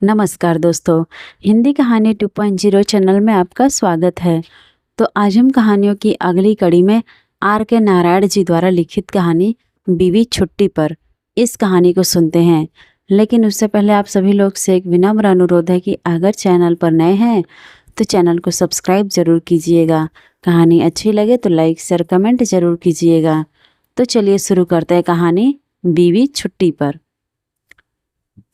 नमस्कार दोस्तों, हिंदी कहानी 2.0 चैनल में आपका स्वागत है। तो आज हम कहानियों की अगली कड़ी में R.K. नारायण जी द्वारा लिखित कहानी बीवी छुट्टी पर इस कहानी को सुनते हैं। लेकिन उससे पहले आप सभी लोग से एक विनम्र अनुरोध है कि अगर चैनल पर नए हैं तो चैनल को सब्सक्राइब जरूर कीजिएगा। कहानी अच्छी लगे तो लाइक शेयर कमेंट जरूर कीजिएगा। तो चलिए शुरू करते हैं कहानी बीवी छुट्टी पर।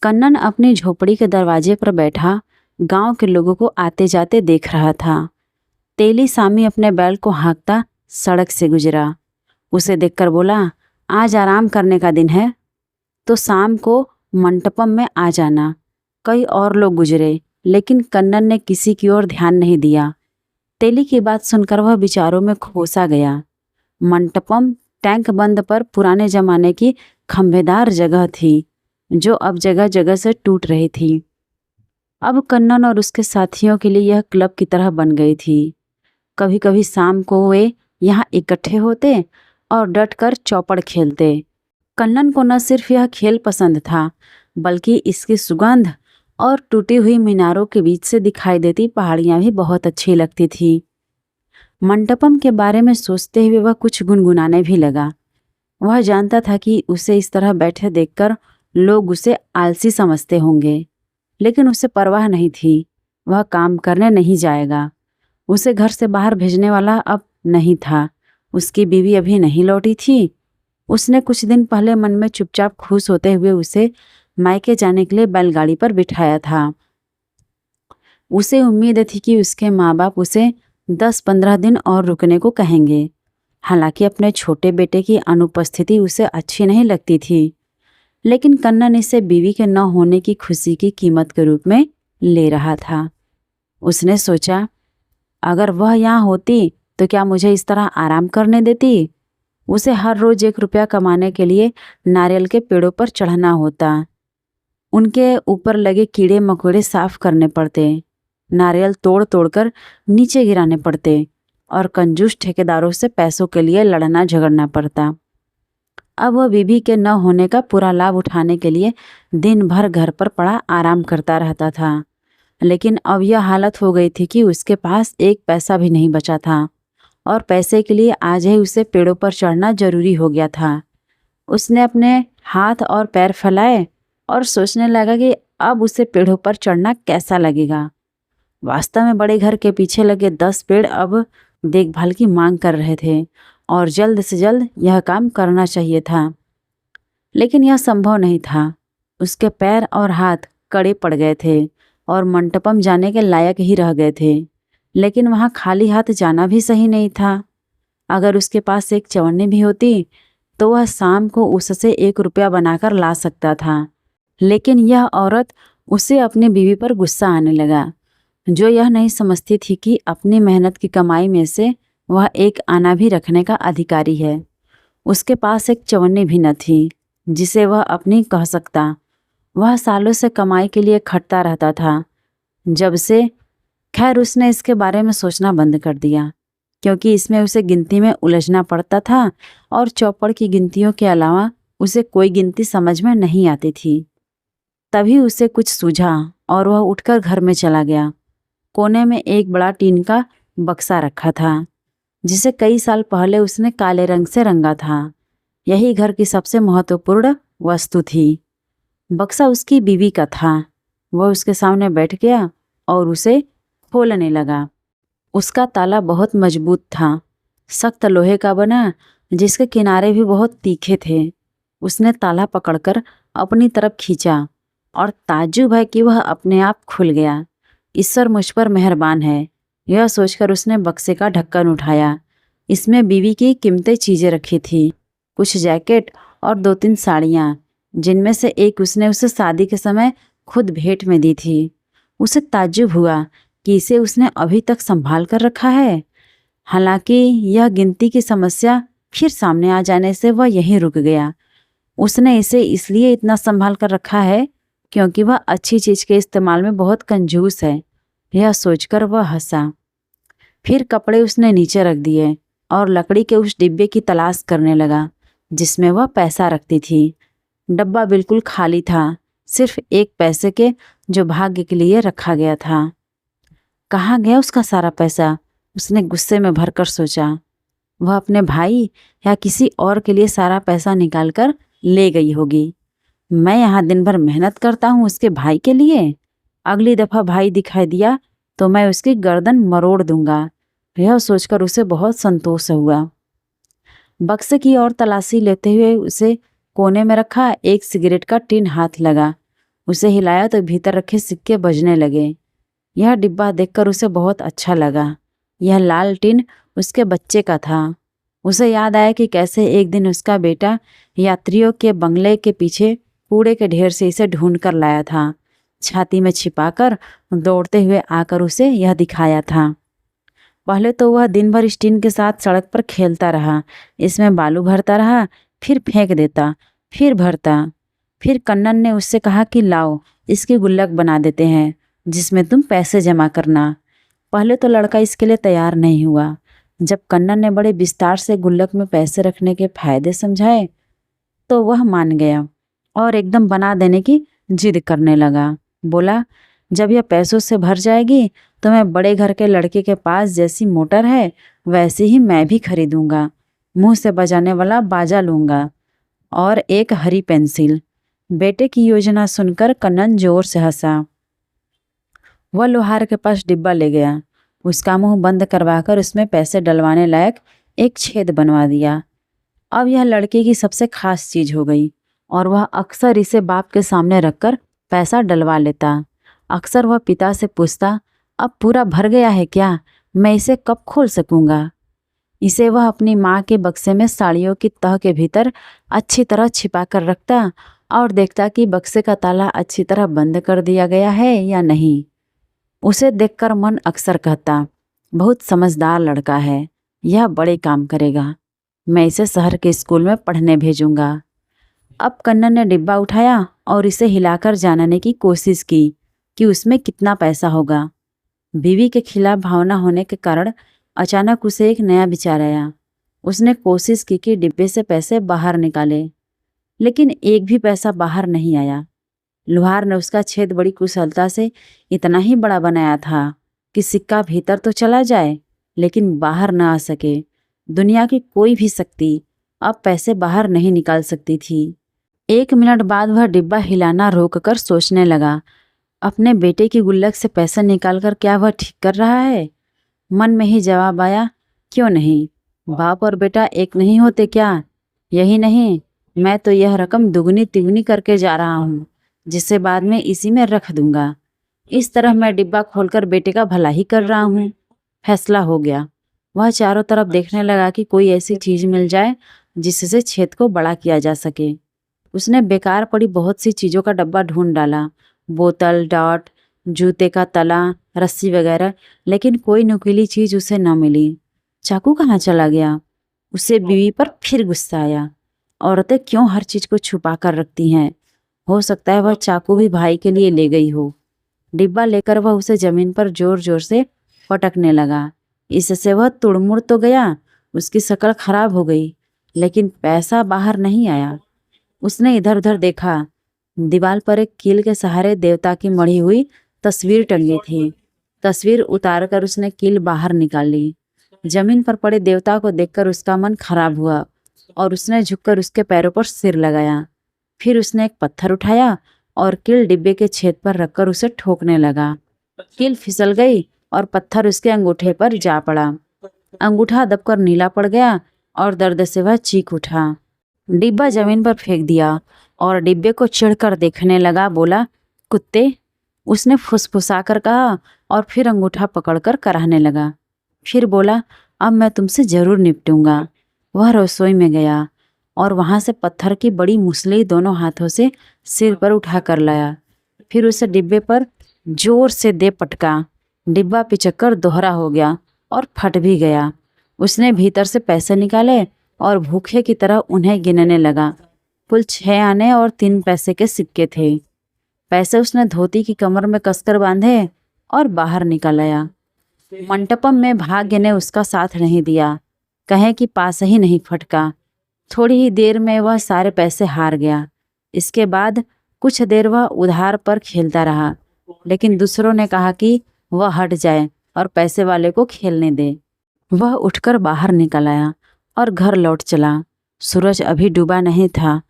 कन्नन अपनी झोपड़ी के दरवाजे पर बैठा गांव के लोगों को आते जाते देख रहा था। तेली सामी अपने बैल को हाँकता सड़क से गुजरा। उसे देखकर बोला, आज आराम करने का दिन है तो शाम को मंटपम में आ जाना। कई और लोग गुजरे लेकिन कन्नन ने किसी की ओर ध्यान नहीं दिया। तेली की बात सुनकर वह विचारों में खोसा गया। मंटपम टैंक बंद पर पुराने जमाने की खंभेदार जगह थी जो अब जगह जगह से टूट रही थी। अब कन्नन और उसके साथियों के लिए यह क्लब की तरह बन गई थी। कभी कभी शाम को वे यहाँ इकट्ठे होते और डटकर चौपड़ खेलते। कन्नन को न सिर्फ यह खेल पसंद था बल्कि इसकी सुगंध और टूटी हुई मीनारों के बीच से दिखाई देती पहाड़ियाँ भी बहुत अच्छी लगती थी। मंडपम के बारे में सोचते हुए वह कुछ गुनगुनाने भी लगा। वह जानता था कि उसे इस तरह बैठे देखकर लोग उसे आलसी समझते होंगे, लेकिन उसे परवाह नहीं थी। वह काम करने नहीं जाएगा। उसे घर से बाहर भेजने वाला अब नहीं था। उसकी बीवी अभी नहीं लौटी थी। उसने कुछ दिन पहले मन में चुपचाप खुश होते हुए उसे मायके जाने के लिए बैलगाड़ी पर बिठाया था। उसे उम्मीद थी कि उसके माँ बाप उसे 10-15 दिन और रुकने को कहेंगे। हालांकि अपने छोटे बेटे की अनुपस्थिति उसे अच्छी नहीं लगती थी, लेकिन कन्नन इसे बीवी के न होने की खुशी की कीमत के रूप में ले रहा था। उसने सोचा, अगर वह यहाँ होती तो क्या मुझे इस तरह आराम करने देती। उसे हर रोज 1 रुपया कमाने के लिए नारियल के पेड़ों पर चढ़ना होता। उनके ऊपर लगे कीड़े मकोड़े साफ करने पड़ते, नारियल तोड़ तोड़कर नीचे गिराने पड़ते और कंजूस ठेकेदारों से पैसों के लिए लड़ना झगड़ना पड़ता। अब वह बीवी के न होने का पूरा लाभ उठाने के लिए दिन भर घर पर पड़ा आराम करता रहता था। लेकिन अब यह हालत हो गई थी कि उसके पास 1 पैसा भी नहीं बचा था और पैसे के लिए आज ही उसे पेड़ों पर चढ़ना जरूरी हो गया था। उसने अपने हाथ और पैर फैलाए और सोचने लगा कि अब उसे पेड़ों पर चढ़ना कैसा लगेगा। वास्तव में बड़े घर के पीछे लगे 10 पेड़ अब देखभाल की मांग कर रहे थे और जल्द से जल्द यह काम करना चाहिए था, लेकिन यह संभव नहीं था। उसके पैर और हाथ कड़े पड़ गए थे और मंटपम जाने के लायक ही रह गए थे, लेकिन वहाँ खाली हाथ जाना भी सही नहीं था। अगर उसके पास एक चवन्नी भी होती तो वह शाम को उससे 1 रुपया बनाकर ला सकता था। लेकिन यह औरत उसे अपनी बीवी पर गुस्सा आने लगा, जो यह नहीं समझती थी कि अपनी मेहनत की कमाई में से वह 1 आना भी रखने का अधिकारी है। उसके पास एक चवन्नी भी न थी जिसे वह अपनी कह सकता। वह सालों से कमाई के लिए खटता रहता था। जब से खैर उसने इसके बारे में सोचना बंद कर दिया, क्योंकि इसमें उसे गिनती में उलझना पड़ता था और चौपड़ की गिनतियों के अलावा उसे कोई गिनती समझ में नहीं आती थी। तभी उसे कुछ सूझा और वह उठकर घर में चला गया। कोने में एक बड़ा टीन का बक्सा रखा था जिसे कई साल पहले उसने काले रंग से रंगा था। यही घर की सबसे महत्वपूर्ण वस्तु थी। बक्सा उसकी बीवी का था। वह उसके सामने बैठ गया और उसे खोलने लगा। उसका ताला बहुत मजबूत था, सख्त लोहे का बना, जिसके किनारे भी बहुत तीखे थे। उसने ताला पकड़कर अपनी तरफ खींचा और ताज्जुब है कि वह अपने आप खुल गया। ईश्वर मुझ पर मेहरबान है, यह सोचकर उसने बक्से का ढक्कन उठाया। इसमें बीवी की कीमती चीज़ें रखी थी, कुछ जैकेट और 2-3 साड़ियाँ, जिनमें से एक उसने उसे शादी के समय खुद भेंट में दी थी। उसे ताज्जुब हुआ कि इसे उसने अभी तक संभाल कर रखा है। हालांकि यह गिनती की समस्या फिर सामने आ जाने से वह यहीं रुक गया। उसने इसे इसलिए इतना संभाल कर रखा है क्योंकि वह अच्छी चीज़ के इस्तेमाल में बहुत कंजूस है। यह सोचकर वह हंसा। फिर कपड़े उसने नीचे रख दिए और लकड़ी के उस डिब्बे की तलाश करने लगा जिसमें वह पैसा रखती थी। डब्बा बिल्कुल खाली था, सिर्फ 1 पैसे के जो भाग्य के लिए रखा गया था। कहाँ गया उसका सारा पैसा? उसने गुस्से में भरकर सोचा। वह अपने भाई या किसी और के लिए सारा पैसा निकाल कर ले गई होगी। मैं यहाँ दिन भर मेहनत करता हूँ उसके भाई के लिए, अगली दफ़ा भाई दिखाई दिया तो मैं उसकी गर्दन मरोड़ दूंगा। यह सोचकर उसे बहुत संतोष हुआ। बक्से की ओर तलाशी लेते हुए उसे कोने में रखा एक सिगरेट का टिन हाथ लगा। उसे हिलाया तो भीतर रखे सिक्के बजने लगे। यह डिब्बा देखकर उसे बहुत अच्छा लगा। यह लाल टिन उसके बच्चे का था। उसे याद आया कि कैसे एक दिन उसका बेटा यात्रियों के बंगले के पीछे कूड़े के ढेर से इसे ढूंढ कर लाया था। छाती में छिपाकर दौड़ते हुए आकर उसे यह दिखाया था। पहले तो वह दिन भर इस टिन के साथ सड़क पर खेलता रहा। इसमें बालू भरता रहा, फिर फेंक देता, फिर भरता। फिर कन्नन ने उससे कहा कि लाओ इसकी गुल्लक बना देते हैं जिसमें तुम पैसे जमा करना। पहले तो लड़का इसके लिए तैयार नहीं हुआ। जब कन्नन ने बड़े विस्तार से गुल्लक में पैसे रखने के फायदे समझाए तो वह मान गया और एकदम बना देने की जिद करने लगा। बोला, जब यह पैसों से भर जाएगी तो मैं बड़े घर के लड़के के पास जैसी मोटर है वैसी ही मैं भी खरीदूंगा। मुंह से बजाने वाला बाजा लूंगा और एक हरी पेंसिल। बेटे की योजना सुनकर कन्नन जोर से हंसा। वह लोहार के पास डिब्बा ले गया। उसका मुंह बंद करवाकर उसमें पैसे डलवाने लायक एक छेद बनवा दिया। अब यह लड़के की सबसे खास चीज हो गई और वह अक्सर इसे बाप के सामने रखकर पैसा डलवा लेता। अक्सर वह पिता से पूछता, अब पूरा भर गया है क्या? मैं इसे कब खोल सकूंगा? इसे वह अपनी माँ के बक्से में साड़ियों की तह के भीतर अच्छी तरह छिपा कर रखता और देखता कि बक्से का ताला अच्छी तरह बंद कर दिया गया है या नहीं। उसे देखकर मन अक्सर कहता, बहुत समझदार लड़का है, यह बड़े काम करेगा। मैं इसे शहर के स्कूल में पढ़ने भेजूंगा। अब कन्नन ने डिब्बा उठाया और इसे हिलाकर जानने की कोशिश की कि उसमें कितना पैसा होगा। बीवी के खिलाफ भावना होने के कारण अचानक उसे एक नया विचार आया। उसने कोशिश की कि डिब्बे से पैसे बाहर निकाले, लेकिन एक भी पैसा बाहर नहीं आया। लोहार ने उसका छेद बड़ी कुशलता से इतना ही बड़ा बनाया था कि सिक्का भीतर तो चला जाए लेकिन बाहर न आ सके। दुनिया की कोई भी शक्ति अब पैसे बाहर नहीं निकाल सकती थी। 1 मिनट बाद वह डिब्बा हिलाना रोककर सोचने लगा, अपने बेटे की गुल्लक से पैसा निकालकर क्या वह ठीक कर रहा है? मन में ही जवाब आया, क्यों नहीं, बाप और बेटा एक नहीं होते क्या? यही नहीं, मैं तो यह रकम दुगनी तिगुनी करके जा रहा हूँ, जिसे बाद में इसी में रख दूंगा। इस तरह मैं डिब्बा खोलकर बेटे का भला ही कर रहा हूँ। फैसला हो गया। वह चारों तरफ देखने लगा कि कोई ऐसी चीज मिल जाए जिससे छेद को बड़ा किया जा सके। उसने बेकार पड़ी बहुत सी चीजों का डब्बा ढूंढ डाला, बोतल, डॉट, जूते का तला, रस्सी वगैरह, लेकिन कोई नुकीली चीज उसे न मिली। चाकू कहाँ चला गया? उसे बीवी पर फिर गुस्सा आया। औरतें क्यों हर चीज को छुपा कर रखती हैं? हो सकता है वह चाकू भी भाई के लिए ले गई हो। डिब्बा लेकर वह उसे जमीन पर जोर जोर से पटकने लगा। इससे वह तुड़मुड़ तो गया, उसकी शक्ल खराब हो गई, लेकिन पैसा बाहर नहीं आया। उसने इधर उधर देखा। दीवार पर एक कील के सहारे देवता की मढ़ी हुई तस्वीर टंगी थी। तस्वीर उतारकर उसने कील बाहर निकाल ली। जमीन पर पड़े देवता को देखकर उसका मन खराब हुआ और उसने झुककर उसके पैरों पर सिर लगाया। फिर उसने एक पत्थर उठाया और कील डिब्बे के छेद पर रखकर उसे ठोकने लगा। कील फिसल गई और पत्थर उसके अंगूठे पर जा पड़ा। अंगूठा दबकर नीला पड़ गया और दर्द से वह चीख उठा। डिब्बा जमीन पर फेंक दिया और डिब्बे को चिढ़कर देखने लगा। बोला, कुत्ते! उसने फुसफुसा कर कहा और फिर अंगूठा पकड़कर कराहने लगा। फिर बोला, अब मैं तुमसे जरूर निपटूंगा। वह रसोई में गया और वहां से पत्थर की बड़ी मुसली दोनों हाथों से सिर पर उठा कर लाया। फिर उसे डिब्बे पर जोर से दे पटका। डिब्बा पिचककर दोहरा हो गया और फट भी गया। उसने भीतर से पैसे निकाले और भूखे की तरह उन्हें गिनने लगा। कुल 6 आने और 3 पैसे के सिक्के थे। पैसे उसने धोती की कमर में कसकर बांधे और बाहर निकल आया। मंटपम में भाग्य ने उसका साथ नहीं दिया, कहें कि पास ही नहीं फटका। थोड़ी ही देर में वह सारे पैसे हार गया। इसके बाद कुछ देर वह उधार पर खेलता रहा, लेकिन दूसरों ने कहा कि वह हट जाए और पैसे वाले को खेलने दे। वह उठकर बाहर निकल आया और घर लौट चला। सूरज अभी डूबा नहीं था।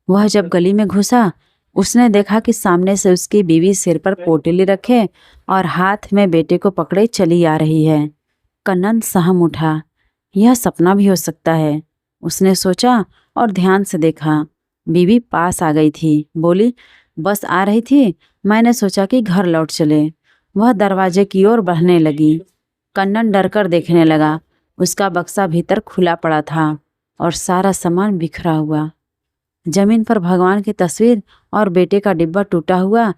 वह जब गली में घुसा, उसने देखा कि सामने से उसकी बीवी सिर पर पोटली रखे और हाथ में बेटे को पकड़े चली आ रही है। कन्नन सहम उठा। यह सपना भी हो सकता है, उसने सोचा और ध्यान से देखा। बीवी पास आ गई थी। बोली, बस आ रही थी, मैंने सोचा कि घर लौट चले। वह दरवाजे की ओर बढ़ने लगी। कन्नन डर कर देखने लगा। उसका बक्सा भीतर खुला पड़ा था और सारा सामान बिखरा हुआ। जमीन पर भगवान की तस्वीर और बेटे का डिब्बा टूटा हुआ।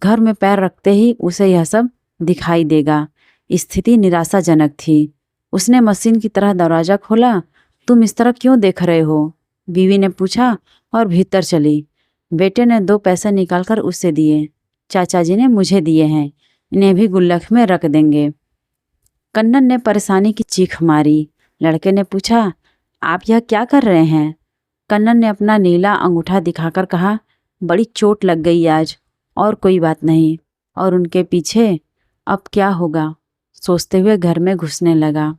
घर में पैर रखते ही उसे यह सब दिखाई देगा। स्थिति निराशाजनक थी। उसने मशीन की तरह दरवाज़ा खोला। तुम इस तरह क्यों देख रहे हो? बीवी ने पूछा और भीतर चली। बेटे ने 2 पैसे निकालकर उसे दिए। चाचा जी ने मुझे दिए हैं, इन्हें भी गुल्लक में रख देंगे। कन्नन ने परेशानी की चीख मारी। लड़के ने पूछा, आप यह क्या कर रहे हैं? कन्नन ने अपना नीला अंगूठा दिखाकर कहा, बड़ी चोट लग गई आज, और कोई बात नहीं। और उनके पीछे अब क्या होगा सोचते हुए घर में घुसने लगा।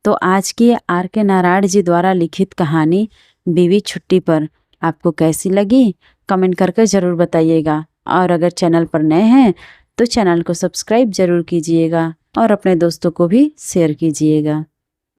तो आज की R.K. नारायण जी द्वारा लिखित कहानी बीवी छुट्टी पर आपको कैसी लगी, कमेंट करके ज़रूर बताइएगा। और अगर चैनल पर नए हैं तो चैनल को सब्सक्राइब ज़रूर कीजिएगा और अपने दोस्तों को भी शेयर कीजिएगा।